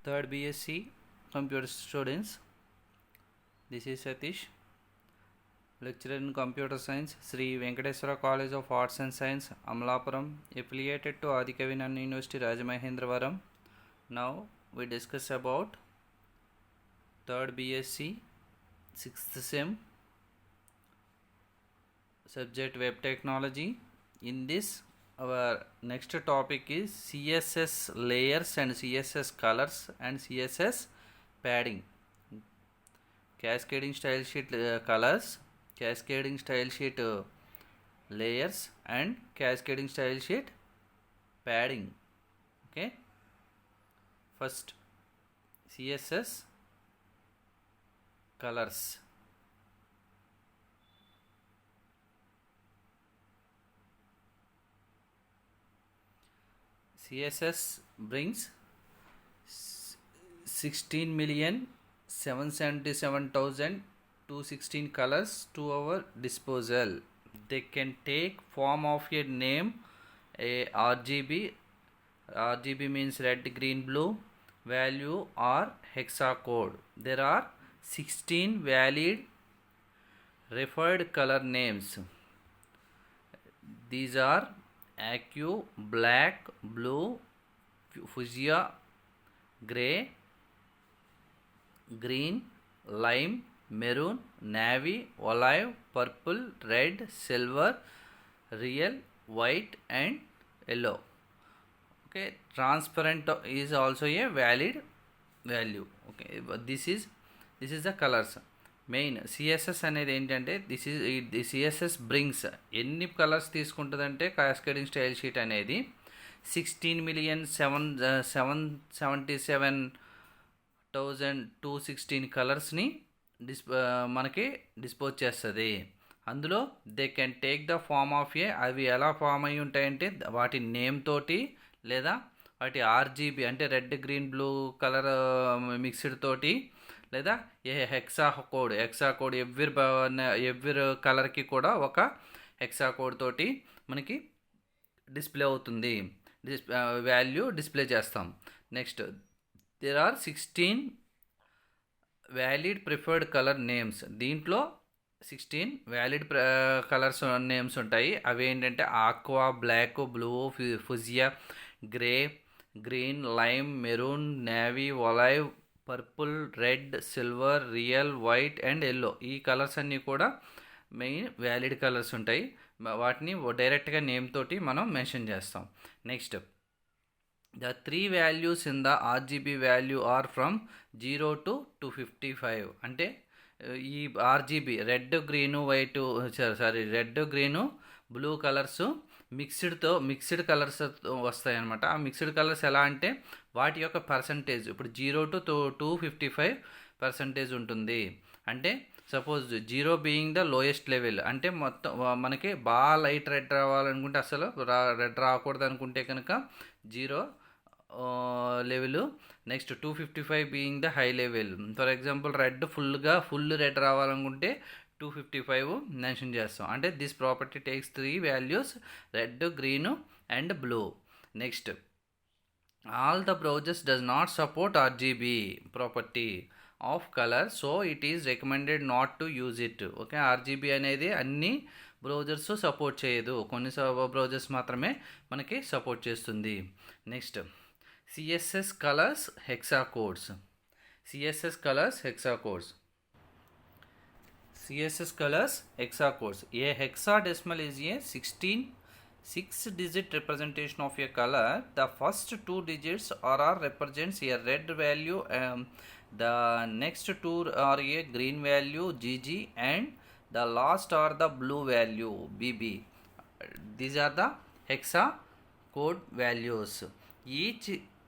Third BSc Computer students, this is Satish, lecturer in Computer Science, Sri Venkateswara College of Arts and Science, Amalapuram, affiliated to Adikavinana University, Rajamahendravaram. Now we discuss about third BSc, 6th sem, subject Web Technology. In this, our next topic is CSS layers and CSS colors and CSS padding. Cascading style sheet colors, cascading style sheet layers and cascading style sheet padding. Okay, first CSS colors. CSS brings 16,777,216 colors to our disposal. They can take form of a name, a RGB. RGB means red, green, blue, value or hexacode. There are 16 valid referred color names. These are aqua, black, blue, fuchsia, grey, green, lime, maroon, navy, olive, purple, red, silver, real, white and yellow. Okay, transparent is also a valid value. Okay, but this is the colors. Main CSS అనేది ఏంటంటే the CSS brings ఎన్ని colours తీసుకుంటుందంటే cascading style sheet అనేది 16,777,216 కలర్స్ని మనకి dispose చేస్తుంది. అందులో they can take the form of అవి ఎలా ఫామ్ అయి ఉంటాయంటే వాటి నేమ్ తోటి లేదా వాటి ఆర్జీబీ అంటే red, green, blue colour mixed తోటి లేదా హెక్సా కోడ్ ఎవ్రీ కలర్కి కూడా ఒక హెక్సా కోడ్ తోటి మనకి డిస్ప్లే అవుతుంది, వాల్యూ డిస్ప్లే చేస్తాం. Next there are 16 valid preferred colour names. దీంట్లో 16 వ్యాలిడ్ కలర్స్ నేమ్స్ ఉంటాయి. అవి ఏంటంటే aqua, black, blue, fuchsia, grey, green, lime, maroon, navy, olive, purple, red, silver, teal, white and yellow. ఈ colours అన్నీ కూడా main valid colours ఉంటాయి. వాటిని డైరెక్ట్గా నేమ్ తోటి మనం మెన్షన్ చేస్తాం. Next the 3 values in the RGB value are from 0 to 255. అంటే ఈ RGB red, green, white red, green, blue colours mixed colours వస్తాయి అన్నమాట. ఆ మిక్స్డ్ కలర్స్ ఎలా అంటే వాటి యొక్క పర్సంటేజ్ ఇప్పుడు 0 to 255% ఉంటుంది. అంటే suppose 0 being the lowest level, అంటే మొత్తం మనకి బాగా లైట్ రెడ్ రావాలనుకుంటే అసలు రెడ్ రాకూడదు అనుకుంటే కనుక 0 level. Next 255 being the high level. For example red full red రావాలనుకుంటే 255 మెన్షన్ చేస్తాం. అంటే this property takes 3 values red, green and blue. Next all the browsers does not support RGB property of color, so it is recommended not to use it. Okay, RGB అనేది అన్ని browsers support చేయదు, కొన్ని browsers మాత్రమే మనకి support చేస్తుంది. Next CSS colours hexa codes. CSS colours hexa codes. CSS colors hexacodes. A hexadecimal is a 6-digit representation of a color. The first 2 digits represents a red value, the next 2 are a green value GG, and the last are the blue value BB. These are the hexacode values. Each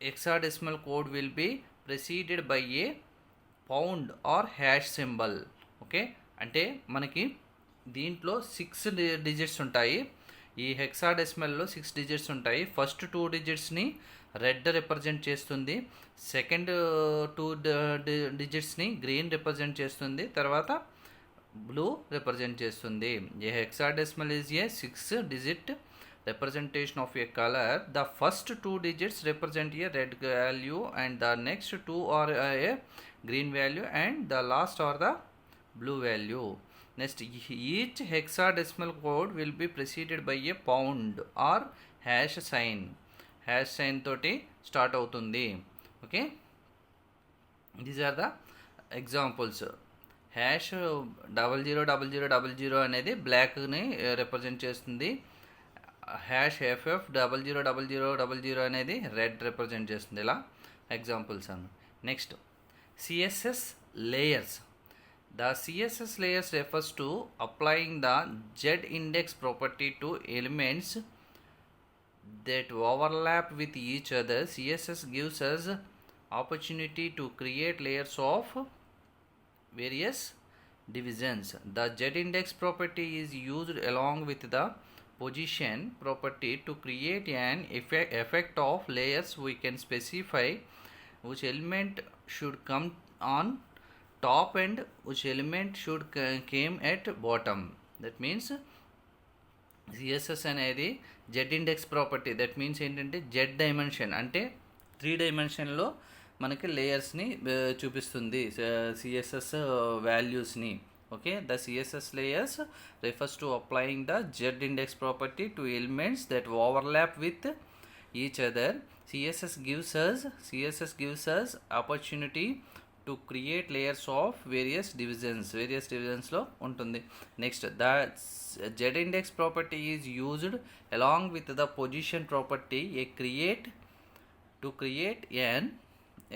hexadecimal code will be preceded by a pound or hash symbol. Okay, అంటే మనకి దీంట్లో 6 digits ఉంటాయి. ఈ హెక్సాడెసిమల్లో 6 digits ఉంటాయి. First 2 డిజిట్స్ని red represent చేస్తుంది, second 2 డిజిట్స్ని గ్రీన్ రిప్రజెంట్ చేస్తుంది, తర్వాత బ్లూ రిప్రజెంట్ చేస్తుంది. A hexadecimal is a 6-digit representation of a color, the first two digits represent a red value and the next two are a green value and the last are the blue value. Next, each hexadecimal code will be preceded by a pound or hash sign. Hash sign toti start avutundi. Okay, these are the examples. Hash 000000 అనేది బ్లాక్ని represent చేస్తుంది. Hash FF 000000 అనేది red represent చేస్తుంది. ఇలా examples అన్న. Next CSS layers. The CSS layers refers to applying the Z-index property to elements that overlap with each other. CSS gives us opportunity to create layers of various divisions. The Z-index property is used along with the position property to create an effect of layers. We can specify which element should come on top and which element should came at bottom. That means CSS అనేది Z index property. That means ఏంటంటే Z dimension అంటే 3 డైమెన్షన్లో మనకి లేయర్స్ని చూపిస్తుంది, CSS వాల్యూస్ని. Okay, the CSS layers refers to applying the Z index property to elements that overlap with each other. CSS gives us opportunity to create layers of various divisionsలో ఉంటుంది. Next, the Z index property is used along with the position property to create an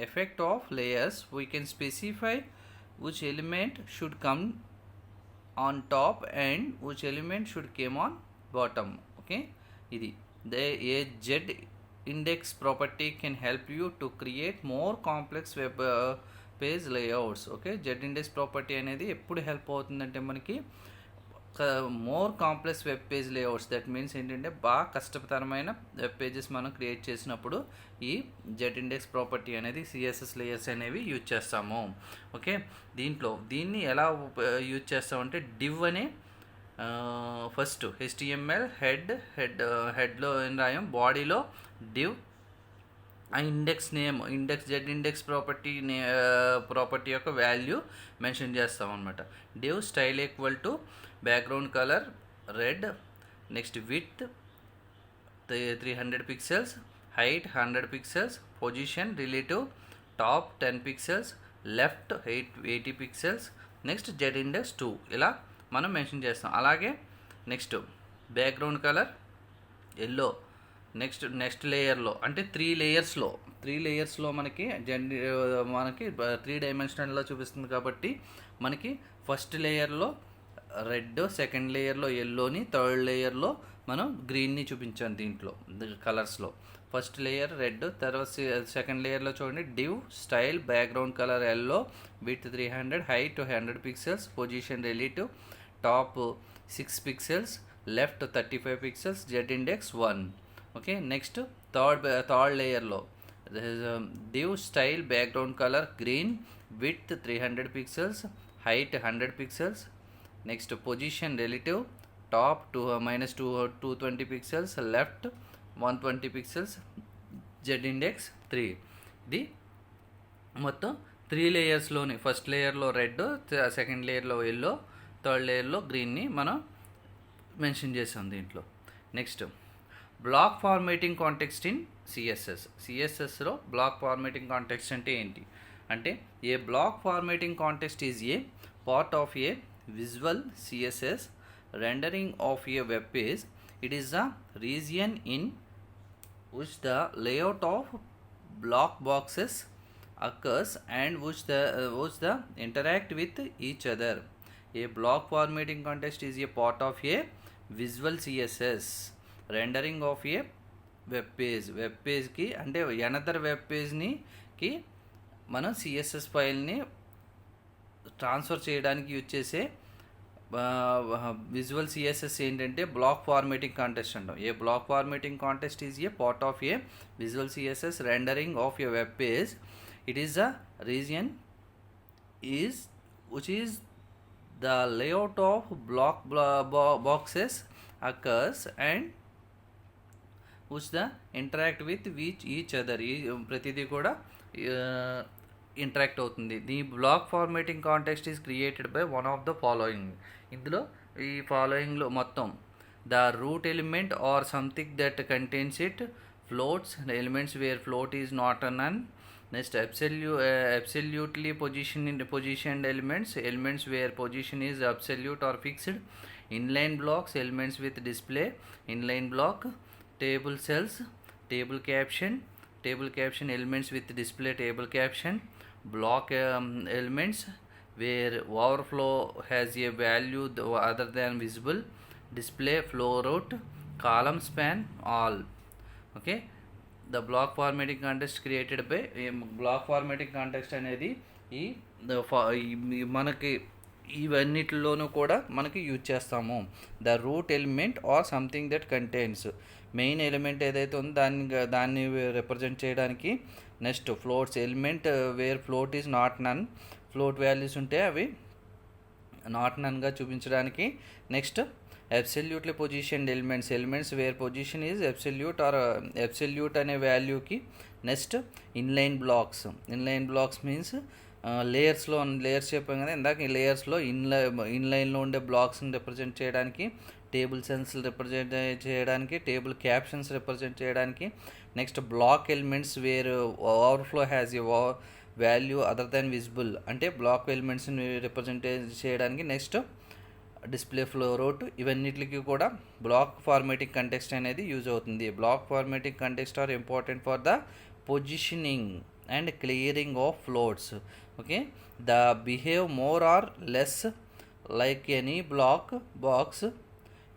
effect of layers. We can specify which element should come on top and which element should come on bottom. Okay, ఇది a Z index property can help you to create more complex web page layouts. Okay, Z index property అనేది ఎప్పుడు help అవుతుందంటే మనకి more complex web page layouts. That means ఏంటంటే బాగా కష్టతరమైన web pages మనం create చేసినప్పుడు ఈ Z ఇండెక్స్ ప్రాపర్టీ అనేది CSS లేయర్స్ అనేవి యూజ్ చేస్తాము. ఓకే, దీన్ని ఎలా యూజ్ చేస్తామంటే డివ్ అనే ఫస్ట్ HTML హెడ్లో ఏం రాయం, బాడీలో డివ్ ఆ index name Z index property యొక్క వాల్యూ మెన్షన్ చేస్తాం అనమాట. Div style equal to background colour red, next width 300 pixels, height 100 pixels, position relative top 10 pixels, left 80 pixels, next Z index 2 ఇలా మనం mention చేస్తాం. అలాగే next background colour yellow. Next లేయర్లో అంటే 3 లేయర్స్లో మనకి 3 డైమెన్షనల్లో చూపిస్తుంది కాబట్టి మనకి ఫస్ట్ లేయర్లో రెడ్, సెకండ్ లేయర్లో ఎల్లోని, థర్డ్ లేయర్లో మనం గ్రీన్ని చూపించాం దీంట్లో కలర్స్లో. ఫస్ట్ లేయర్ రెడ్, తర్వాత సెకండ్ లేయర్లో చూడండి div style background colour yellow, width 300, height 100 pixels, position relative top 6 pixels, left 35 pixels, Z index 1. Okay, next third లేయర్లో div style background color green, width 300 pixels, height 100 pixels, next position relative top -220 pixels, left 120 pixels, Z index 3. ఇది మొత్తం 3 లేయర్స్లోని first లేయర్లో red, second లేయర్లో yellow, third లేయర్లో గ్రీన్ని మనం mention చేసాం దీంట్లో. Next block formatting context in సిఎస్ఎస్లో బ్లాక్ ఫార్మేటింగ్ కాంటెక్స్ట్ అంటే ఏంటి అంటే a block formatting context is a part of a visual CSS rendering of a web page. It is a region in which the layout of block boxes occurs and which the interact with each other. A block formatting context is a part of a visual CSS rendering of a web page ki ante another web page ni ki మనం CSS ఫైల్ని transfer చేయడానికి use చేసే visual CSS ఏంటంటే block formatting context అంటాం. A block formatting context is a part of a visual CSS rendering of a web page. It is a region which is the layout of block boxes occurs and which the interact with each other. ఈ ప్రతిదీ కూడా interact అవుతుంది. The block formatting context is created by one of the following. ఇందులో ఈ ఫాలోయింగ్లో మొత్తం the root element or something that contains it, floats, elements where float is not none. Next absolutely positioned elements where position is absolute or fixed, inline blocks, elements with display, inline block, table cells, table caption elements with display table caption, block elements where overflow has a value other than visible, display flow route, column span, all. Okay, the block formatting context created by, block formatting context అనేది మనకి ఇవన్నిటిలోనూ కూడా మనకి use చేస్తాము. The root element or something that contains, main element ఏదైతే ఉందో దాన్ని represent చేయడానికి. Next floats, element where float is not none, float values ఉంటే అవి నాట్ నన్గా చూపించడానికి. Next absolutely positioned elements where position is absolute or absolute అనే వాల్యూకి. Next inline blocks means layers చెప్పాం కదా ఇందాక. ఈ లేయర్స్లో ఇన్లైన్లో ఉండే బ్లాక్స్ని రిప్రజెంట్ చేయడానికి, టేబుల్ సెన్స్ రిప్రజెంట్ చేయడానికి, టేబుల్ క్యాప్షన్స్ రిప్రజెంట్ చేయడానికి. Next block elements where overflow has a value other than visible, అంటే బ్లాక్ ఎలిమెంట్స్ని రిప్రజెంట్ చేయడానికి. నెక్స్ట్ డిస్ప్లే ఫ్లో రూట్, ఇవన్నిటికి కూడా బ్లాక్ ఫార్మేటింగ్ కంటెక్స్ట్ అనేది యూజ్ అవుతుంది. Block formatting context are important for the positioning and clearing of floats. Okay, the behave more or less like any box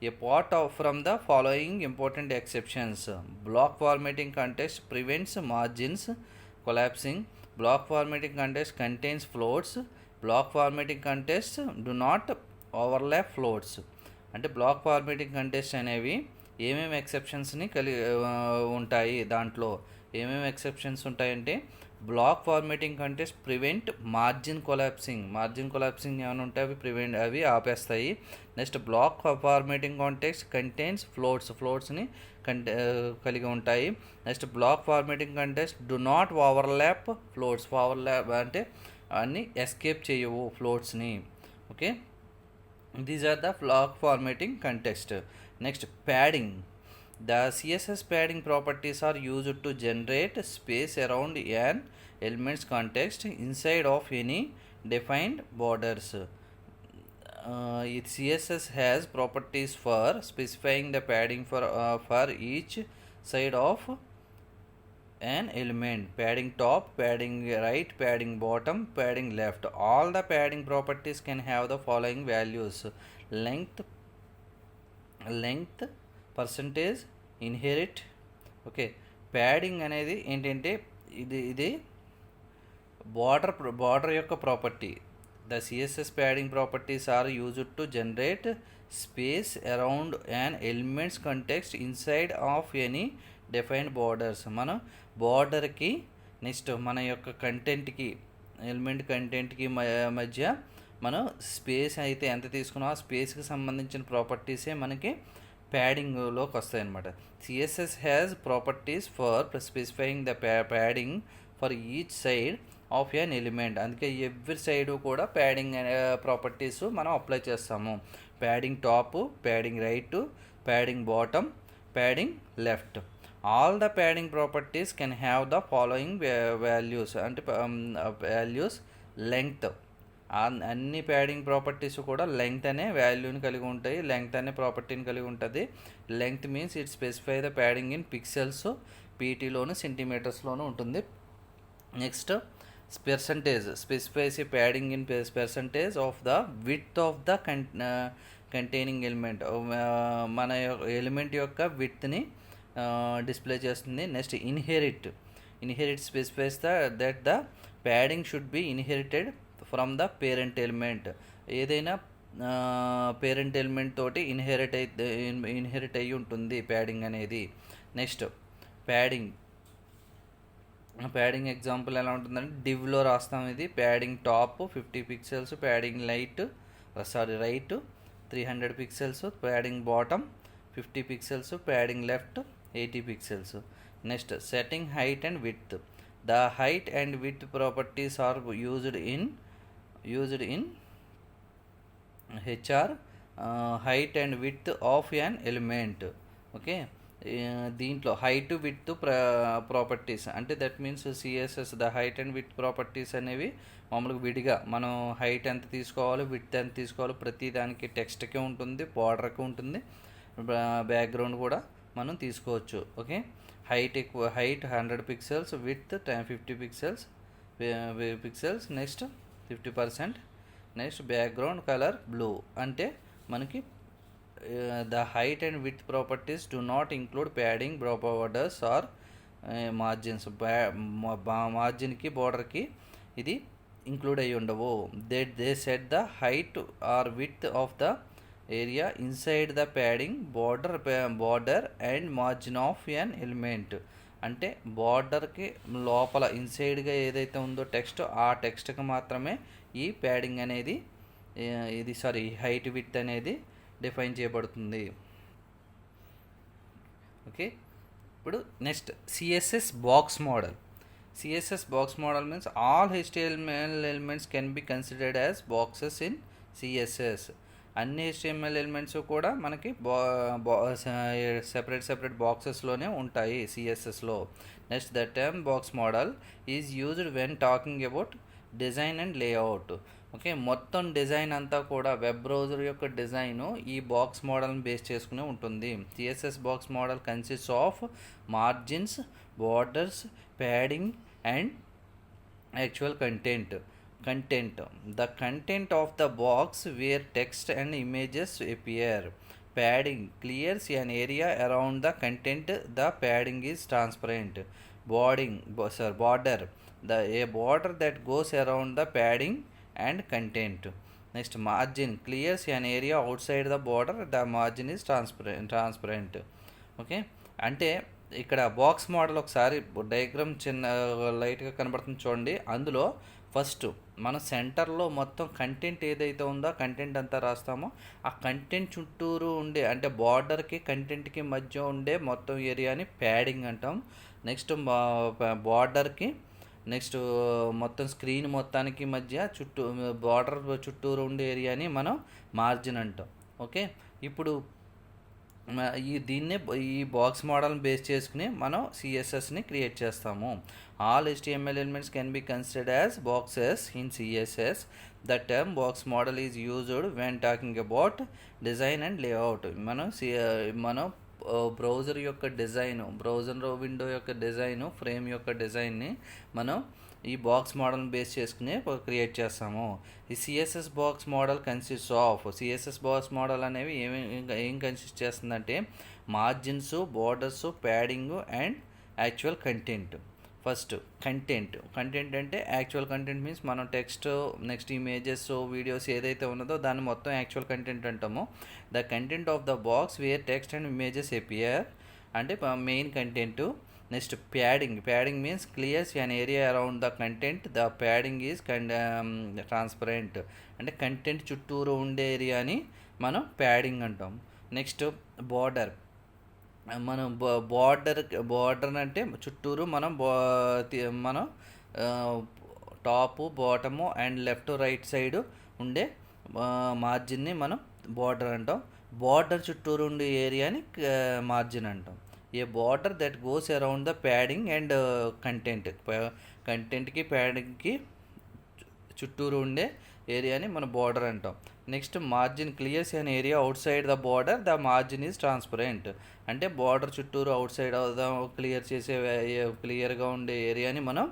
a part of from the following important exceptions. Block formatting context prevents margins collapsing. Block formatting context contains floats. Block formatting context do not overlap floats. అంటే block formatting context అనేవి ఏమేమి ఎక్సెప్షన్స్ని ఉంటాయి, దాంట్లో ఏమేమి exceptions ఉంటాయంటే block formatting context prevent margin collapsing ఏమైనా ఉంటే అవి ఆపేస్తాయి. Next block formatting context contains ఫ్లోట్స్ని కలిగి ఉంటాయి. Next block formatting context do not overlap floats, అంటే అన్నీ ఎస్కేప్ చేయవు ఫ్లోట్స్ని. Okay, these are the block formatting context. Next, padding. The CSS padding properties are used to generate space around an element's context inside of any defined borders. CSS has properties for specifying the padding for each side of an element: padding top, padding right, padding bottom, padding left. All the padding properties can have the following values: length, percentage, inherit. Okay, padding అనేది ఏంటంటే ఇది border యొక్క property. The CSS padding properties are used to generate space around an element's content inside of any defined borders. మనం బార్డర్కి next మన యొక్క element కంటెంట్కి మధ్య మనం స్పేస్ అయితే ఎంత తీసుకున్నామో ఆ స్పేస్కి సంబంధించిన ప్రాపర్టీసే మనకి ప్యాడింగ్లోకి వస్తాయి అన్నమాట. CSS has properties for specifying the padding for each side of an element. అందుకే ఎవ్రీ సైడు కూడా ప్యాడింగ్ ప్రాపర్టీస్ మనం అప్లై చేస్తాము. Padding top, padding right, padding bottom, padding left. All the padding properties can have the following values. అంటే values length, అన్ని padding properties కూడా length అనే వాల్యూని కలిగి ఉంటాయి, లెంగ్త్ అనే ప్రాపర్టీని కలిగి ఉంటుంది. Length means it specify the padding in pixels, పీటీలోను సెంటీమీటర్స్లోను ఉంటుంది. Next percentage specifies a padding in percentage of the width of the containing element. మన ఎలిమెంట్ యొక్క విడ్త్ని డిస్ప్లే చేస్తుంది. Next inherit specifies that the padding should be inherited from the parent element. ఏదైనా parent element తోటి inherit అయ్యి ఉంటుంది padding అనేది. Next padding example ఎలా ఉంటుందంటే డివ్లో రాస్తాం. ఇది padding top 50 pixels, padding right 300 pixels, padding bottom 50 pixels, padding left 80 pixels. Next, setting height and width. The height and width properties are used in HR, height and width of an element. Okay, దీంట్లో height width properties అంటే that means CSS the height and width properties అనేవి మామూలుగా విడిగా మనం height ఎంత తీసుకోవాలి, width ఎంత తీసుకోవాలి, ప్రతి దానికి టెక్స్ట్కి ఉంటుంది, బార్డర్కి ఉంటుంది, బ్యాక్గ్రౌండ్ కూడా మనం తీసుకోవచ్చు. Okay, height 100 pixels, width 50 pixels, next 50%, next background colour blue. అంటే మనకి the height and width properties do not include padding, borders or margins. మార్జిన్కి బార్డర్కి ఇది ఇంక్లూడ్ అయ్యి ఉండవు. They set the height or width of the area inside the padding, border and margin of an element. అంటే బార్డర్కి లోపల ఇన్సైడ్గా ఏదైతే ఉందో text, ఆ టెక్స్ట్కి మాత్రమే ఈ ప్యాడింగ్ అనేది హైట్ విడ్త్ అనేది డిఫైన్ చేయబడుతుంది. ఓకే, ఇప్పుడు next CSS box model. CSS box model means all HTML elements can be considered as boxes in CSS. అన్ని HTML ఎలిమెంట్స్ కూడా మనకి సెపరేట్ బాక్సెస్లోనే ఉంటాయి సిఎస్ఎస్లో. Next, the term box model is used when talking about design and layout. Okay, మొత్తం డిజైన్ అంతా కూడా వెబ్ బ్రౌజర్ యొక్క డిజైను ఈ బాక్స్ మోడల్ని బేస్ చేసుకునే ఉంటుంది. CSS box model consists of margins, borders, padding and actual content. The content of the box where text and images appear. Padding clears an area around the content. The padding is transparent. Border. A border that goes around the padding and content. Next, margin clears an area outside the border. The margin is transparent. Okay, అంటే ఇక్కడ box model ఒకసారి diagram చిన్న లైట్గా కనబడుతుంది చూడండి. అందులో first మన సెంటర్లో మొత్తం కంటెంట్ ఏదైతే ఉందో కంటెంట్ అంతా రాస్తామో ఆ కంటెంట్ చుట్టూరు ఉండే అంటే బార్డర్కి కంటెంట్కి మధ్య ఉండే మొత్తం ఏరియాని ప్యాడింగ్ అంటాం. నెక్స్ట్ బార్డర్కి, నెక్స్ట్ మొత్తం స్క్రీన్ మొత్తానికి మధ్య బార్డర్ చుట్టూరు ఉండే ఏరియాని మనం మార్జిన్ అంటాం. ఓకే, ఇప్పుడు ఈ బాక్స్ మోడల్ని బేస్ చేసుకుని మనం సిఎస్ఎస్ని క్రియేట్ చేస్తాము. All HTML elements can be considered as boxes in CSS. The term box model is used when talking about design and layout. మనం బ్రౌజర్ యొక్క డిజైను, బ్రౌజర్ విండో యొక్క డిజైను, ఫ్రేమ్ యొక్క డిజైన్ని మనం ఈ బాక్స్ మోడల్ని బేస్ చేసుకుని క్రియేట్ చేస్తాము. ఈ CSS box model consist of, CSS box model అనేవి ఏం కన్సిస్ట్ చేస్తుందంటే margins, borders, padding and actual content. First content అంటే యాక్చువల్ కంటెంట్ మీన్స్ మనం టెక్స్ట్, నెక్స్ట్ ఇమేజెస్, వీడియోస్ ఏదైతే ఉన్నదో దాన్ని మొత్తం యాక్చువల్ కంటెంట్ అంటాము. The content of the box where text and images appear అంటే main content. Next, padding means clears an area around the content. The padding is transparent అంటే content చుట్టూరు ఉండే ఏరియాని మనం ప్యాడింగ్ అంటాం. నెక్స్ట్, మనం బార్డర్ అంటే చుట్టూరు మనం top, bottom and left, right side ఉండే మార్జిన్ని మనం బార్డర్ అంటాం. బార్డర్ చుట్టూరు ఉండే ఏరియాని మార్జిన్ అంటాం. A border that goes around the padding and కంటెంట్కి ప్యాడింగ్కి చుట్టూరు ఉండే ఏరియాని మనం బార్డర్ అంటాం. Next, margin clears an area outside the border. The margin is transparent అంటే బార్డర్ చుట్టూరు అవుట్ సైడ్ క్లియర్ చేసే క్లియర్గా ఉండే ఏరియాని మనం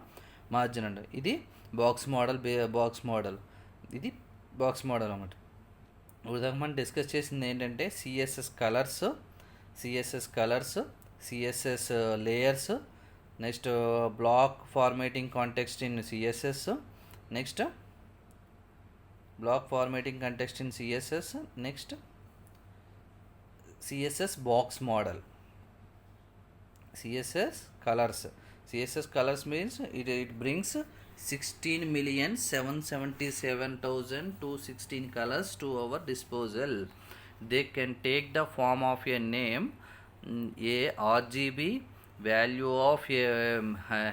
మార్జిన్ అంటాం. ఇది బాక్స్ మోడల్ అన్నమాట. ఉదాహరణ మనం డిస్కస్ చేసింది ఏంటంటే CSS colours, CSS layers, next block formatting context in CSS, next block formatting context in CSS, next CSS box model, CSS colours means it brings 16,777,216 colors to our disposal. They can take the form of a name, A RGB value of a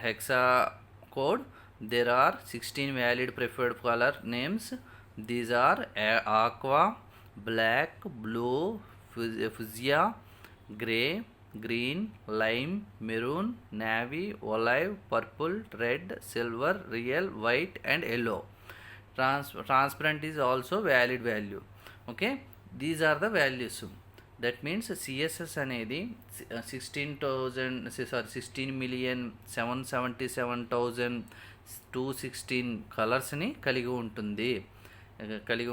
hexa code. There are 16 valid preferred color names. These are aqua, black, blue, fuchsia, gray, green, lime, maroon, navy, olive, purple, red, silver, real, white and yellow. Transparent is also valid value. Okay, these are the values. That means CSS అనేది 16,777,216 కలర్స్ని కలిగి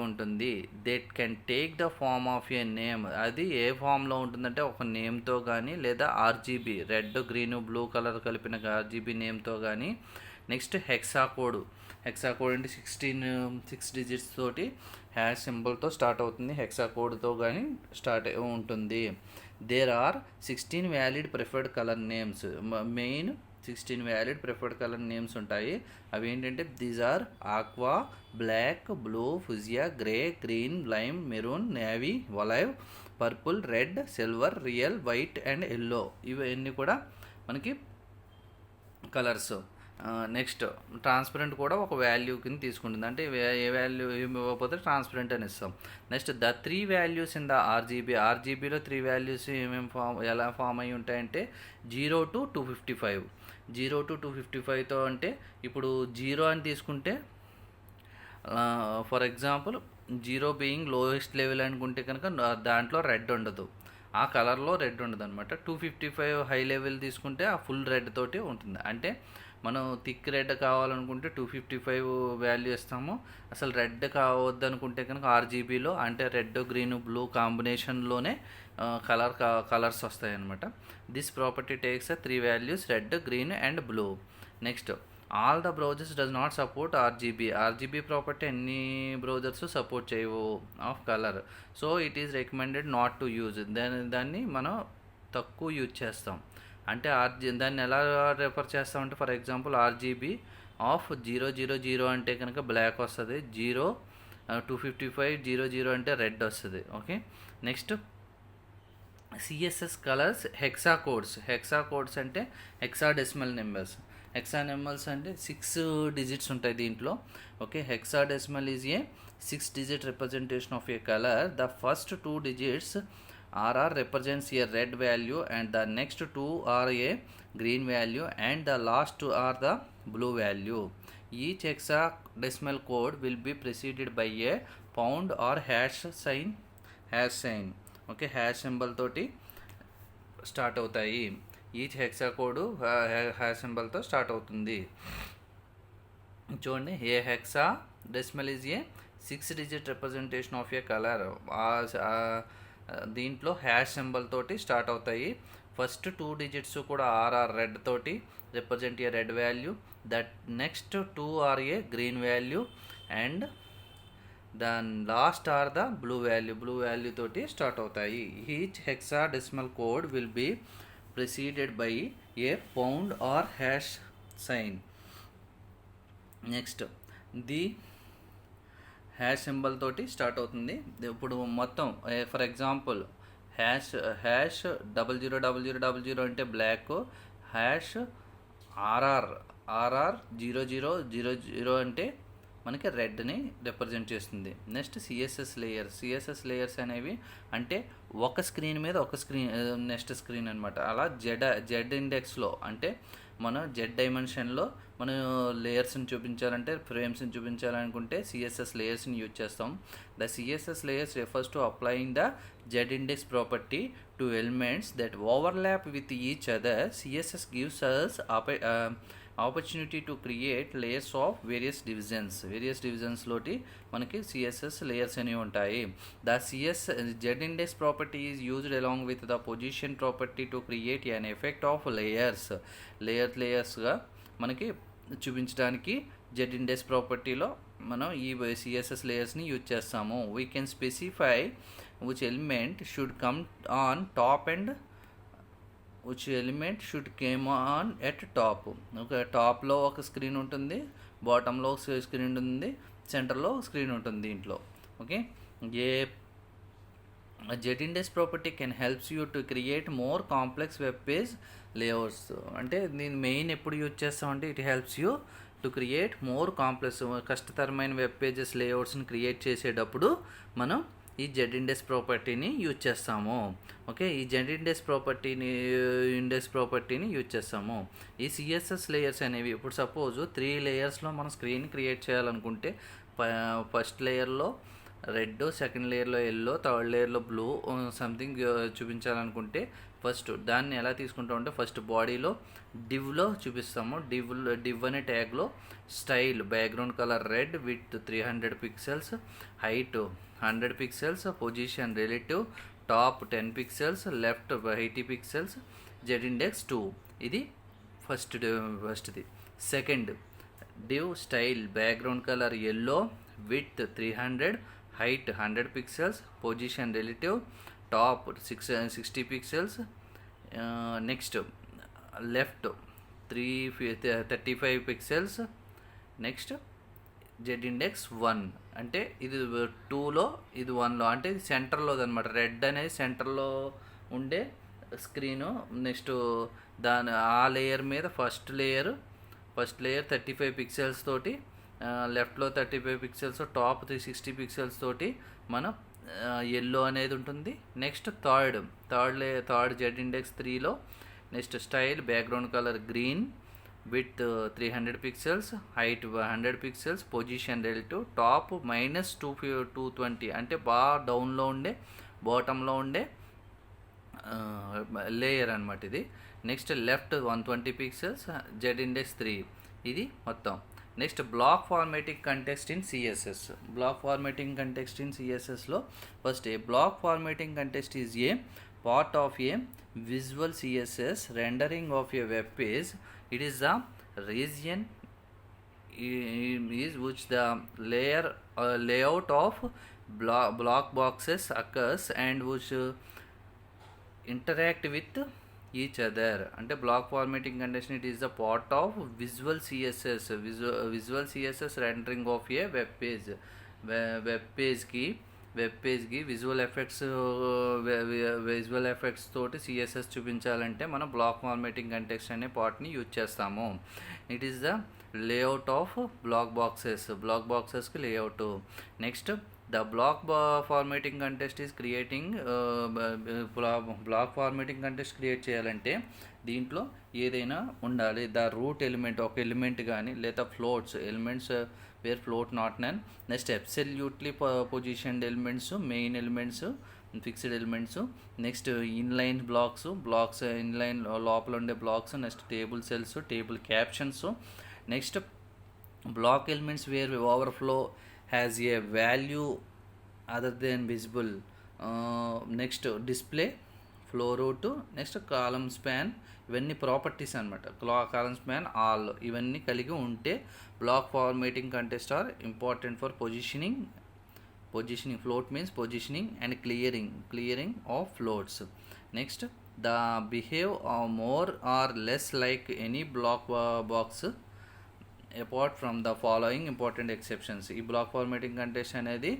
ఉంటుంది. That can take the form of a name. అది ఏ ఫామ్లో ఉంటుందంటే ఒక నేమ్తో కానీ లేదా RGB red green blue colour కలిపిన ఆర్జీబీ నేమ్తో కానీ. నెక్స్ట్ హెక్సా కోడ్ అంటే 6 డిజిట్స్ తోటి హ్యాష్ సింబల్తో స్టార్ట్ అవుతుంది. హెక్సా కోడ్తో కానీ స్టార్ట్ ఉంటుంది. There are 16 valid preferred colour names. Main 16 valid preferred colour names ఉంటాయి. అవి ఏంటంటే these are aqua, black, blue, fuchsia, grey, green, lime, maroon, navy, olive, purple, red, silver, teal, white and yellow. ఇవన్నీ కూడా మనకి colours. Next transparent కూడా ఒక value కింద తీసుకుంటుంది. అంటే ఏ వాల్యూ ఇవ్వకపోతే ట్రాన్స్పరెంట్ అని ఇస్తాం. Next the 3 values in the ఆర్జీబీలో 3 వాల్యూస్ ఎలా ఫామ్ అయి ఉంటాయంటే 0 to 255. 0 to 255తో అంటే ఇప్పుడు 0 అని తీసుకుంటే for example 0 being lowest level అనుకుంటే కనుక దాంట్లో రెడ్ ఉండదు, ఆ కలర్లో రెడ్ ఉండదు అనమాట. 255 హై లెవెల్ తీసుకుంటే ఆ ఫుల్ రెడ్ తోటి ఉంటుంది. అంటే మనం థిక్ రెడ్ కావాలనుకుంటే 255 వాల్యూ ఇస్తాము. అసలు రెడ్ కావద్దు అనుకుంటే కనుక ఆర్జీబీలో అంటే రెడ్ గ్రీన్ బ్లూ కాంబినేషన్లోనే కలర్స్ వస్తాయి అనమాట. This property takes 3 values red, green and blue. Next all the browsers does not support RGB property అన్ని బ్రౌజర్స్ సపోర్ట్ చేయవు of colour. So it is recommended not to use. దాన్ని మనం తక్కువ use చేస్తాం. అంటే దాన్ని ఎలా రెఫర్ చేస్తామంటే ఫర్ ఎగ్జాంపుల్ ఆర్జీబీ ఆఫ్ 000 అంటే కనుక బ్లాక్ వస్తుంది, 255 00 అంటే రెడ్ వస్తుంది. Okay, next CSS colours hexa codes అంటే హెక్సాడెసిమల్ నెంబర్స్. హెక్సాడెసిమల్స్ అంటే 6 డిజిట్స్ ఉంటాయి దీంట్లో. Okay, hexadecimal is a 6 digit representation of a colour. The first 2 digits RR represents a red value and the next 2 are a green value and the last 2 are the blue value. Each hexadecimal code will be preceded by a pound or hash sign. Okay, hash symbol తోటి start అవుతాయి. Each hexa code hash సింబల్తో start అవుతుంది. చూడండి, a hexadecimal is a 6 digit representation of a colour. దీంట్లో hash symbol తోటి start అవుతాయి. First 2 digits కూడా RR red తోటి represent a red value. That next 2 are a green value and the last are the blue value తోటి start అవుతాయి. Each hexadecimal code will be preceded by a pound or hash sign. Next the hash symbol తోటి start అవుతుంది. ఇప్పుడు మొత్తం for example hash 000000 అంటే black, hash RR 0000 అంటే మనకి రెడ్ని represent చేస్తుంది. నెక్స్ట్ సిఎస్ఎస్ లేయర్స్ అనేవి అంటే ఒక స్క్రీన్ మీద ఒక నెక్స్ట్ స్క్రీన్ అనమాట. అలా జెడ్ ఇండెక్స్లో అంటే మనం జెడ్ డైమెన్షన్లో మనం లేయర్స్ని చూపించాలంటే ఫ్రేమ్స్ని చూపించాలనుకుంటే సిఎస్ఎస్ లేయర్స్ని యూజ్ చేస్తాం. The CSS layers refers to applying the Z index property to elements that overlap with each other. CSS gives us opportunity to create layers of various డివిజన్స్లోటి మనకి సిఎస్ఎస్ లేయర్స్ అనేవి ఉంటాయి. The Z index property is used along with the position property to create an effect of లేయర్స్గా మనకి చూపించడానికి Z index ప్రాపర్టీలో మనం ఈ సిఎస్ఎస్ లేయర్స్ని యూజ్ చేస్తాము. We can specify which element should come on top and which element should came on at top. ఒక టాప్లో ఒక స్క్రీన్ ఉంటుంది, బాటంలో ఒక స్క్రీన్ ఉంటుంది, సెంటర్లో స్క్రీన్ ఉంటుంది దీంట్లో. Okay, A A jet index property can helps you to create more complex web page layouts. అంటే దీని మెయిన్ ఎప్పుడు యూజ్ చేస్తామంటే it helps you to create more complex కష్టతరమైన వెబ్ పేజెస్ లేఅవుట్స్ని క్రియేట్ చేసేటప్పుడు మనం ఈ జెడ్ ఇండెక్స్ ప్రాపర్టీని యూజ్ చేస్తాము. ఓకే, ఈ జెడ్ ఇండెక్స్ ప్రాపర్టీని యూజ్ చేస్తాము. ఈ సిఎస్ఎస్ లేయర్స్ అనేవి ఇప్పుడు సపోజ్ 3 లేయర్స్లో మనం స్క్రీన్ క్రియేట్ చేయాలనుకుంటే ఫస్ట్ లేయర్లో రెడ్, సెకండ్ లేయర్లో ఎల్లో, థర్డ్ లేయర్లో బ్లూ సంథింగ్ చూపించాలనుకుంటే ఫస్ట్ దాన్ని ఎలా తీసుకుంటామంటే ఫస్ట్ బాడీలో డివ్లో చూపిస్తాము. డివ్ అనే ట్యాగ్లో style background colour red width 300 pixels, height 100 pixels, position relative, top 10 pixels, left 80 pixels, Z index 2. ఇది ఫస్ట్ది. Second div style background colour yellow width 300, height 100 pixels, position relative, top 60 pixels, next left 35 pixels, next z index 1. అంటే ఇది 2లో ఇది 1లో, అంటే ఇది సెంటర్లో అనమాట. రెడ్ అనేది సెంటర్లో ఉండే స్క్రీను. నెక్స్ట్ ఆ లేయర్ మీద ఫస్ట్ లేయర్ 35 పిక్సెల్స్ తోటి, లెఫ్ట్లో 35 పిక్సెల్స్, టాప్ 360 పిక్సెల్స్ తోటి మనం ఎల్లో అనేది ఉంటుంది. నెక్స్ట్ థర్డ్ జెడ్ ఇండెక్స్ 3లో next style background colour green width 300 pixels, height 100 pixels, position relative, top -220 అంటే బాగా డౌన్లో ఉండే బాటంలో ఉండే లేయర్ అనమాట ఇది. Next left 120 pixels, Z index 3. ఇది మొత్తం. Next block formatting context in CSS. Block formatting context in సిఎస్ఎస్లో first block formatting context is a part of a visual CSS rendering of a web page. It is the region is which the layout of block boxes occurs and which interact with each other. అంటే block formatting condition it is the part of visual CSS rendering of a web పేజ్కి visual effects తోటి CSS చూపించాలంటే మనం block formatting context అనే పార్ట్ని use చేస్తాము. It is the layout of block బాక్సెస్కి layout. Next the block formatting context is creating. Block formatting context create చేయాలంటే దీంట్లో ఏదైనా ఉండాలి. ద రూట్ ఎలిమెంట్ ఒక ఎలిమెంట్ కానీ లేదా floats elements where float not none. Next absolutely positioned elements, main elements, fixed elements. Next inline blocks inline లోపల ఉండే blocks. Next table cells, table captions. Next block elements where overflow has a value other then visible. Next display, flow root, next column span. ఇవన్నీ properties అనమాట. Column span all ఇవన్నీ కలిగి ఉంటే block formatting context are important for positioning. Float means positioning and clearing of floats. Next the behave more or less like any block box apart from the following important exceptions. ఈ block formatting context అనేది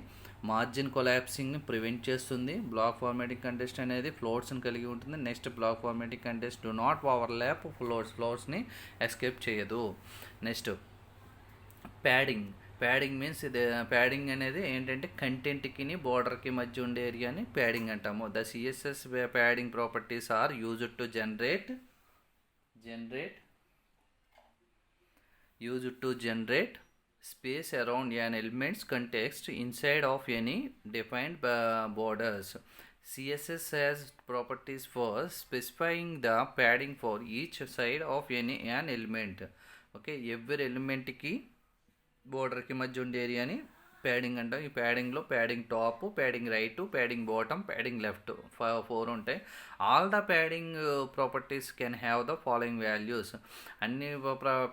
margin కొలాప్సింగ్ని prevent చేస్తుంది. Block formatting context అనేది ఫ్లోట్స్ని కలిగి ఉంటుంది. Next block formatting context do not overlap ఫ్లోట్స్ని escape చేయదు. నెక్స్ట్ ప్యాడింగ్ మీన్స్ ప్యాడింగ్ అనేది ఏంటంటే కంటెంట్కి బోర్డర్కి మధ్య ఉండే ఏరియాని ప్యాడింగ్ అంటాము. The CSS padding properties are used to generate space around an element's context inside of any defined borders. CSS has properties for specifying the padding for each side of an element. Okay, every element ki border ki madhya unde area ni padding అంటాం. ఈ ప్యాడింగ్లో padding top, padding right, padding bottom, padding left 4 ఉంటాయి. All the padding properties can have the following values. అన్ని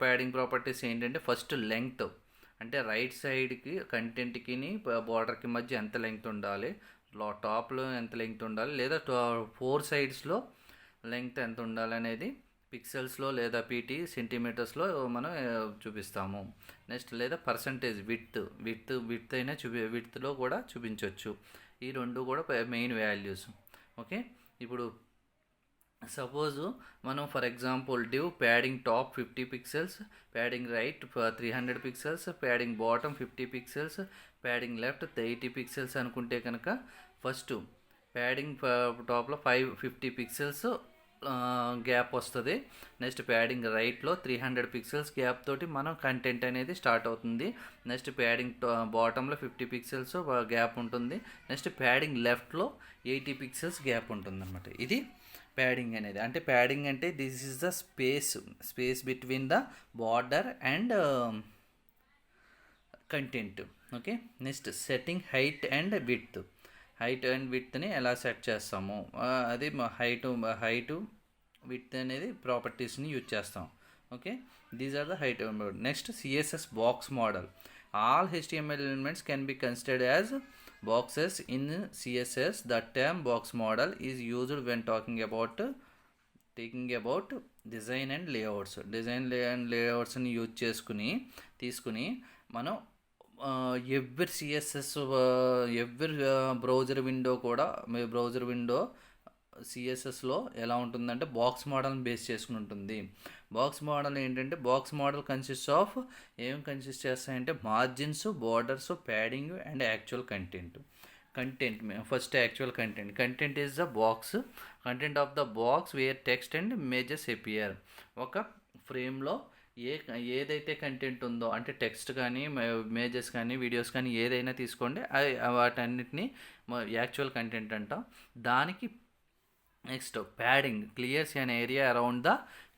padding properties ఏంటంటే first length, అంటే right సైడ్కి కంటెంట్కి బార్డర్కి మధ్య ఎంత లెంగ్త్ ఉండాలి, టాప్లో ఎంత లెంగ్త్ ఉండాలి, లేదా 4 సైడ్స్లో లెంగ్త్ ఎంత ఉండాలి అనేది పిక్సెల్స్లో లేదా పీటీ సెంటీమీటర్స్లో మనం చూపిస్తాము. నెక్స్ట్ లేదా పర్సంటేజ్ విడ్త్ అయినా విడ్త్లో కూడా చూపించవచ్చు. ఈ రెండు కూడా మెయిన్ వాల్యూస్. ఓకే, ఇప్పుడు సపోజు మనం for example div padding top 50 pixels, padding right 300 pixels, padding bottom 50 pixels, padding left 80 pixels అనుకుంటే కనుక ఫస్ట్ ప్యాడింగ్ టాప్లో 50 పిక్సెల్స్ గ్యాప్ వస్తుంది. నెక్స్ట్ ప్యాడింగ్ రైట్లో 300 పిక్సెల్స్ గ్యాప్ తోటి మనం కంటెంట్ అనేది స్టార్ట్ అవుతుంది. నెక్స్ట్ ప్యాడింగ్ బాటంలో 50 పిక్సెల్స్ గ్యాప్ ఉంటుంది. నెక్స్ట్ ప్యాడింగ్ లెఫ్ట్లో 80 పిక్సెల్స్ గ్యాప్ ఉంటుంది అనమాట. ఇది ప్యాడింగ్ అనేది. అంటే ప్యాడింగ్ అంటే this is the space between the border and content. Okay, next setting height and విడ్త్ని ఎలా సెట్ చేస్తాము, అది హైటు విడ్త్ అనేది ప్రాపర్టీస్ని యూజ్ చేస్తాం. Okay, these are the height. Next CSS box model. All HTML elements can be considered as boxes in CSS. The term box model is used when talking about design and లేఅవుట్స్ని use తీసుకుని మనం every CSS every browser window సిఎస్ఎస్లో ఎలా ఉంటుందంటే box మోడల్ని base చేసుకుని ఉంటుంది. Box model ఏంటంటే బాక్స్ మోడల్ కన్సిస్ట్ చేస్తాయంటే margins, borders, padding and actual content. First actual content is the box, content of the box where text and images appear. ఒక ఫ్రేమ్లో ఏదైతే కంటెంట్ ఉందో, అంటే టెక్స్ట్ కానీ ఇమేజెస్ కానీ వీడియోస్ కానీ ఏదైనా తీసుకోండి, వాటన్నిటిని యాక్చువల్ కంటెంట్ అంటాం. దానికి next padding clears an area around the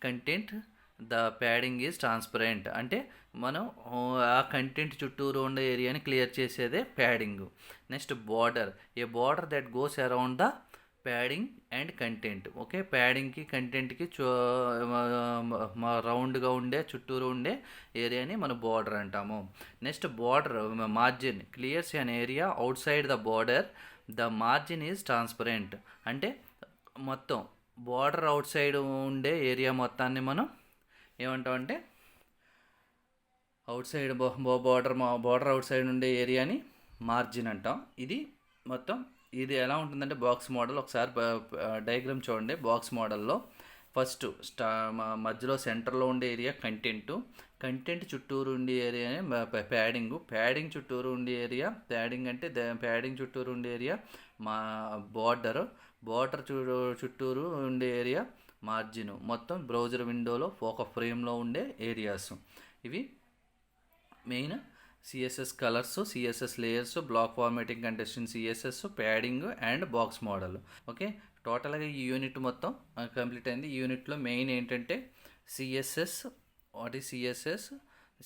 content. The padding is transparent. అంటే మనం ఆ కంటెంట్ చుట్టూరు ఉండే ఏరియాని క్లియర్ చేసేదే padding. Next border that goes around the padding and content. Okay, ప్యాడింగ్కి కంటెంట్కి రౌండ్గా ఉండే చుట్టూరు ఉండే ఏరియాని మనం బార్డర్ అంటాము. Next margin clears an area outside the border. The margin is transparent. అంటే మొత్తం బార్డర్ అవుట్ సైడ్ ఉండే ఏరియా మొత్తాన్ని మనం ఏమంటామంటే out side border outside ఉండే ఏరియాని మార్జిన్ అంటాం. ఇది ఎలా ఉంటుందంటే బాక్స్ మోడల్. ఒకసారి డయాగ్రామ్ చూడండి. బాక్స్ మోడల్లో ఫస్ట్ మధ్యలో సెంటర్లో ఉండే ఏరియా కంటెంట్ చుట్టూరు ఉండే ఏరియానే ప్యాడింగ్ చుట్టూరు ఉండే ఏరియా ప్యాడింగ్ చుట్టూరు ఉండే ఏరియా బార్డర్ చుట్టూరు ఉండే ఏరియా మార్జిన్. మొత్తం బ్రౌజర్ విండోలో ఒక ఫ్రేమ్లో ఉండే ఏరియాస్. ఇవి main CSS colours, CSS layers, block formatting context CSS, padding and box model. Okay, టోటల్గా ఈ యూనిట్ మొత్తం కంప్లీట్ అయింది. ఈ యూనిట్లో మెయిన్ ఏంటంటే CSS, what is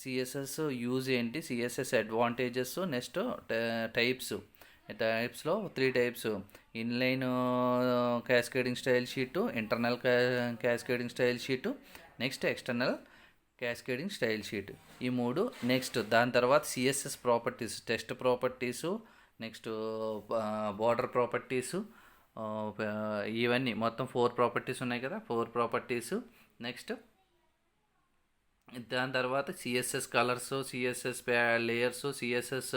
CSS use ఏంటి, సిఎస్ఎస్ అడ్వాంటేజెస్, నెక్స్ట్ టైప్స్లో 3 types: inline cascading style sheet, internal cascading style sheet, next external cascading style sheet. ఈ 3. నెక్స్ట్ దాని తర్వాత CSS properties, text properties, next border properties, ఇవన్నీ మొత్తం 4 properties ఉన్నాయి కదా, 4 properties. Next దాని తర్వాత CSS colours, CSS layers, CSS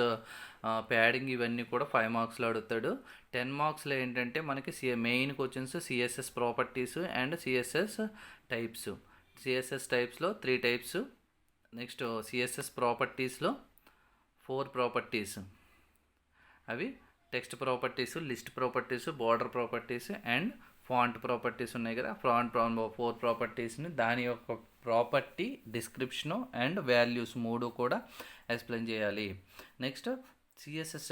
padding, ఇవన్నీ కూడా 5 మార్క్స్లో అడుగుతాడు. 10 మార్క్స్లో ఏంటంటే మనకి main questions CSS properties and CSS types. CSS టైప్స్లో 3 టైప్స్. నెక్స్ట్ సిఎస్ఎస్ ప్రాపర్టీస్లో 4 ప్రాపర్టీస్. అవి text properties, list properties, border properties and font properties ఉన్నాయి కదా. 4 ప్రాపర్టీస్ని దాని యొక్క ప్రాపర్టీ డిస్క్రిప్షను అండ్ వాల్యూస్ 3 కూడా ఎక్స్ప్లెయిన్ చేయాలి. నెక్స్ట్ సిఎస్ఎస్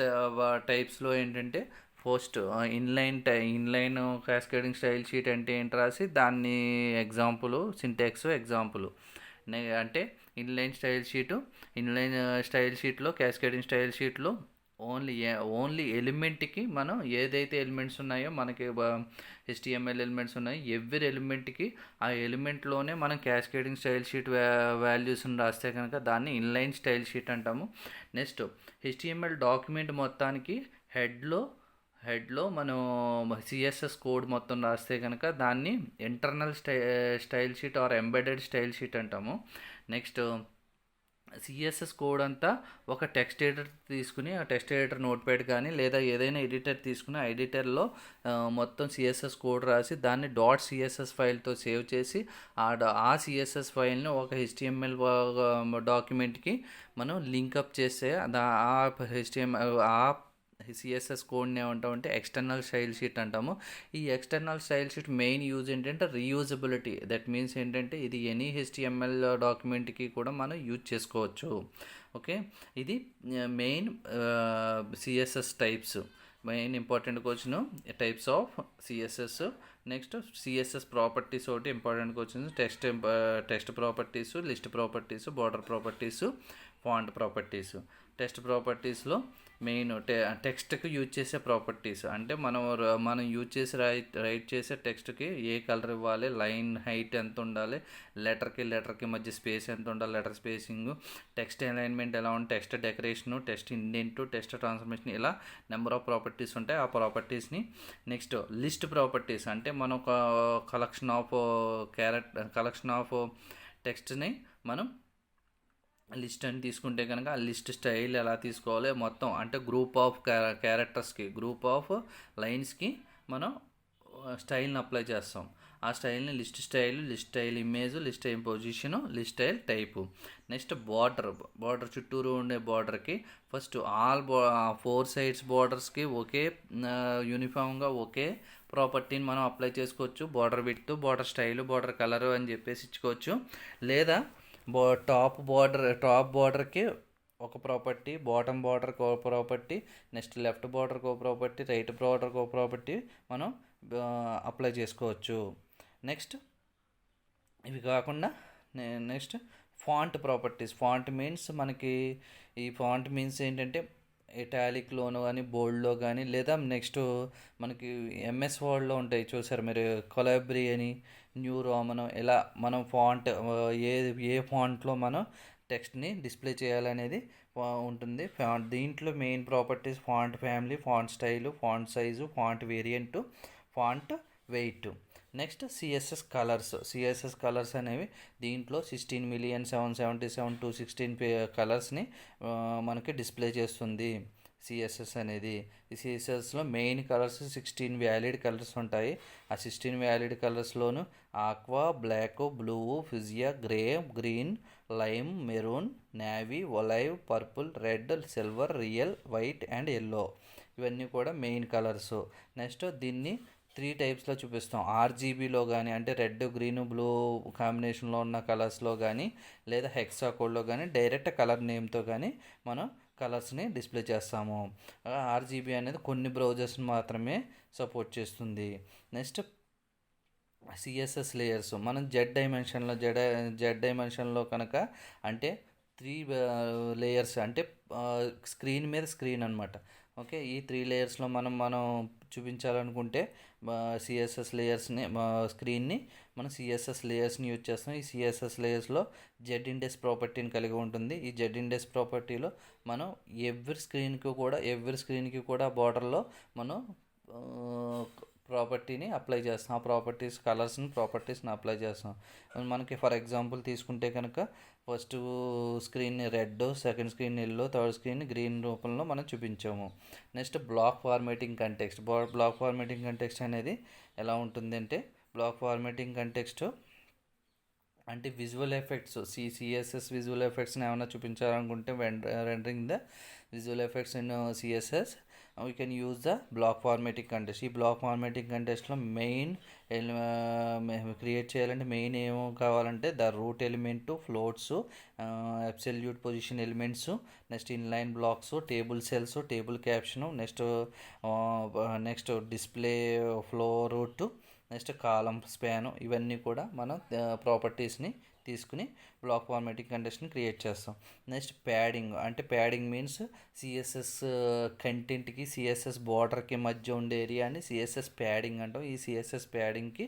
టైప్స్లో ఏంటంటే first inline cascading style sheet అంటే ఏంటి రాసి దాన్ని సింటాక్స్ ఎగ్జాంపుల్. అంటే ఇన్లైన్ స్టైల్ షీట్లో క్యాస్కేడింగ్ స్టైల్ షీట్లో ఓన్లీ ఎలిమెంట్కి మనం ఏదైతే ఎలిమెంట్స్ ఉన్నాయో మనకి HTML ఎలిమెంట్స్ ఉన్నాయో ఎవ్రీ ఎలిమెంట్కి ఆ ఎలిమెంట్లోనే మనం క్యాస్కేడింగ్ స్టైల్ షీట్ వాల్యూస్ని రాస్తే కనుక దాన్ని ఇన్లైన్ స్టైల్ షీట్ అంటాము. నెక్స్ట్ HTML డాక్యుమెంట్ మొత్తానికి హెడ్లో మనం సిఎస్ఎస్ కోడ్ మొత్తం రాస్తే కనుక దాన్ని internal style sheet or embedded style sheet అంటాము. నెక్స్ట్ సిఎస్ఎస్ కోడ్ అంతా ఒక టెక్స్ట్ ఎడిటర్ తీసుకుని, ఆ టెక్స్ట్ ఎడిటర్ నోట్ప్యాడ్ కానీ లేదా ఏదైనా ఎడిటర్ తీసుకుని ఆ ఎడిటర్లో మొత్తం సిఎస్ఎస్ కోడ్ రాసి దాన్ని డాట్ సిఎస్ఎస్ ఫైల్తో సేవ్ చేసి ఆ సిఎస్ఎస్ ఫైల్ని ఒక హెచ్టిఎంఎల్ డాక్యుమెంట్కి మనం లింకప్ చేస్తే ఆ హెచ్టిఎంఎల్ ఆ సిఎస్ఎస్ కోడ్ని ఏమంటామంటే ఎక్స్టర్నల్ స్టైల్ షీట్ అంటాము. ఈ external style sheet main use ఏంటంటే రీయూజబిలిటీ. దట్ మీన్స్ ఏంటంటే ఇది ఎనీ హెచ్టిఎంఎల్ డాక్యుమెంట్కి కూడా మనం యూజ్ చేసుకోవచ్చు. ఓకే, ఇది main CSS types. Main important question types of CSS. Next CSS properties ఒకటి important question. Text properties, list properties, border properties, font properties. Text ప్రాపర్టీస్లో main టెక్స్ట్కి use చేసే ప్రాపర్టీస్ అంటే మనం యూజ్ చేసి రైట్ చేసే టెక్స్ట్కి ఏ కలర్ ఇవ్వాలి, లైన్ హైట్ ఎంత ఉండాలి, లెటర్కి మధ్య స్పేస్ ఎంత ఉండాలి, లెటర్ స్పేసింగ్, టెక్స్ట్ అలైన్మెంట్ ఎలా ఉంది, text decoration, text indent, text transformation, ఇలా నెంబర్ ఆఫ్ ప్రాపర్టీస్ ఉంటాయి. ఆ ప్రాపర్టీస్ని నెక్స్ట్ లిస్ట్ ప్రాపర్టీస్ అంటే మనం ఒక కలెక్షన్ ఆఫ్ టెక్స్ట్ని మనం లిస్ట్ అని తీసుకుంటే కనుక ఆ లిస్ట్ స్టైల్ ఎలా తీసుకోవాలి మొత్తం అంటే గ్రూప్ ఆఫ్ క్యారెక్టర్స్కి, గ్రూప్ ఆఫ్ లైన్స్కి మనం స్టైల్ని అప్లై చేస్తాం. ఆ స్టైల్ని list style image, list style position, list style type. Next border చుట్టూరు ఉండే బార్డర్కి ఫస్ట్ ఆల్ 4 సైడ్స్ బార్డర్స్కి ఒకే యూనిఫామ్గా ఒకే ప్రాపర్టీని మనం అప్లై చేసుకోవచ్చు. Border width, border style, border colour అని చెప్పేసి ఇచ్చుకోవచ్చు. లేదా టాప్ బార్డర్కి ఒక ప్రాపర్టీ, బాటమ్ బార్డర్కి ఒక ప్రాపర్టీ, నెక్స్ట్ లెఫ్ట్ బార్డర్కి ఒక ప్రాపర్టీ, రైట్ బార్డర్కి ఒక ప్రాపర్టీ మనం అప్లై చేసుకోవచ్చు. నెక్స్ట్ ఇవి కాకుండా next font properties. Font means ఏంటంటే ఇటాలిక్లోనూ కానీ బోల్డ్లో కానీ లేదా నెక్స్ట్ మనకి ఎంఎస్ వర్డ్లో ఉంటాయి చూసారు మీరు, కొలాబ్రీ అని, న్యూ రోమన్, ఇలా మనం ఫాంట్ ఏ ఫాంట్లో మనం టెక్స్ట్ని డిస్ప్లే చేయాలనేది ఉంటుంది. దీంట్లో main properties font family, font style, font size, font variant, font wait. Next CSS colours అనేవి దీంట్లో 16,777,216 కలర్స్ని మనకి డిస్ప్లే చేస్తుంది సిఎస్ఎస్ అనేది. ఈ సిఎస్ఎస్లో మెయిన్ కలర్స్ 16 వ్యాలిడ్ కలర్స్ ఉంటాయి. ఆ 16 వ్యాలిడ్ కలర్స్లోను aqua, black, blue, fuchsia, grey, green, lime, maroon, navy, olive, purple, red, silver, teal, white and yellow. ఇవన్నీ కూడా మెయిన్ కలర్స్. నెక్స్ట్ దీన్ని 3 టైప్స్లో చూపిస్తాం. ఆర్జీబీలో కానీ అంటే రెడ్, గ్రీన్, బ్లూ కాంబినేషన్లో ఉన్న కలర్స్లో కానీ లేదా హెక్సా కోడ్లో కానీ డైరెక్ట్ కలర్ నేమ్తో కానీ మనం కలర్స్ని డిస్ప్లే చేస్తాము. ఆర్జీబీ అనేది కొన్ని బ్రౌజర్స్ని మాత్రమే సపోర్ట్ చేస్తుంది. నెక్స్ట్ సిఎస్ఎస్ లేయర్స్ మనం జెడ్ డైమెన్షన్లో కనుక అంటే 3 లేయర్స్ అంటే స్క్రీన్ మీద స్క్రీన్ అనమాట. ఓకే, ఈ 3 లేయర్స్లో మనం చూపించాలనుకుంటే సిఎస్ఎస్ లేయర్స్ని స్క్రీన్ని మనం సిఎస్ఎస్ లేయర్స్ని యూజ్ చేస్తాం. ఈ సిఎస్ఎస్ లేయర్స్లో జెడ్ ఇండెక్స్ ప్రాపర్టీని కలిగి ఉంటుంది. ఈ జెడ్ ఇండెక్స్ ప్రాపర్టీలో మనం ఎవ్రీ స్క్రీన్కి కూడా బార్డర్లో మనం ప్రాపర్టీని అప్లై చేస్తాం. ఆ ప్రాపర్టీస్ని అప్లై చేస్తాం. మనకి ఫర్ ఎగ్జాంపుల్ తీసుకుంటే కనుక first screen red, second screen yellow, third screen green రూపంలో మనం చూపించాము. నెక్స్ట్ బ్లాక్ ఫార్మేటింగ్ కంటెక్స్ట్ అనేది ఎలా ఉంటుంది అంటే అంటే విజువల్ ఎఫెక్ట్స్ సిఎస్ఎస్ విజువల్ ఎఫెక్ట్స్ని ఏమైనా చూపించాలనుకుంటే rendering the visual effects in CSS we can use the block formatting context. ఈ బ్లాక్ ఫార్మేటింగ్ కంటెస్ట్లో మెయిన్ క్రియేట్ చేయాలంటే మెయిన్ ఏమో కావాలంటే the root element, floats, absolute position elements, next inline blocks, table cells, table caption, next display flow root, next column span, ఇవన్నీ కూడా మనం ప్రాపర్టీస్ని తీసుకుని బ్లాక్ ఫార్మేటింగ్ కంటెస్ట్ని క్రియేట్ చేస్తాం. Next padding means CSS కంటెంట్కి CSS బార్డర్కి మధ్య ఉండే ఏరియాని సిఎస్ఎస్ ప్యాడింగ్ అంటాం. ఈ సిఎస్ఎస్ ప్యాడింగ్కి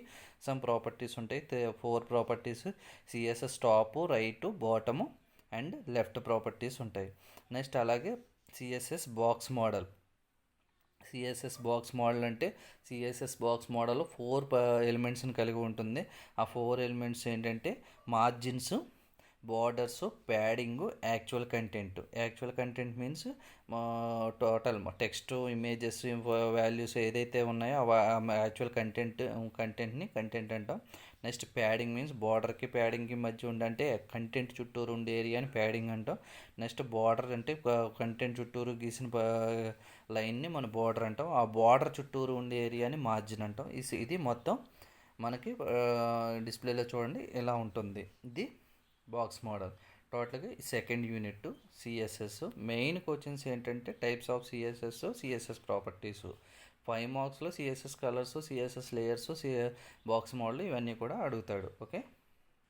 సమ్ ప్రాపర్టీస్ ఉంటాయి. 4 properties CSS top, right, bottom and left properties ఉంటాయి. నెక్స్ట్ అలాగే సిఎస్ఎస్ బాక్స్ మోడల్ అంటే సిఎస్ఎస్ బాక్స్ మోడల్ 4 ఎలిమెంట్స్ని కలిగి ఉంటుంది. ఆ 4 ఎలిమెంట్స్ ఏంటంటే margins, borders, padding, actual content means total text, images, values ఏదైతే ఉన్నాయో యాక్చువల్ కంటెంట్ అంటాం. నెక్స్ట్ ప్యాడింగ్ మీన్స్ బార్డర్కి ప్యాడింగ్కి మధ్య ఉండంటే కంటెంట్ చుట్టూరు ఉండే ఏరియాని ప్యాడింగ్ అంటాం. నెక్స్ట్ బార్డర్ అంటే కంటెంట్ చుట్టూరు గీసిన లైన్ని మన బార్డర్ అంటాం. ఆ బార్డర్ చుట్టూరు ఉండే ఏరియాని మార్జిన్ అంటాం. ఇది మొత్తం మనకి డిస్ప్లేలో చూడండి ఇలా ఉంటుంది. ఇది బాక్స్ మోడల్. టోటల్గా second unit CSS. Main questions ఏంటంటే టైప్స్ ఆఫ్ సిఎస్ఎస్ ప్రాపర్టీస్. 5 మార్క్స్లో CSS colours, CSS layers, box model ఇవన్నీ కూడా అడుగుతాడు. ఓకే.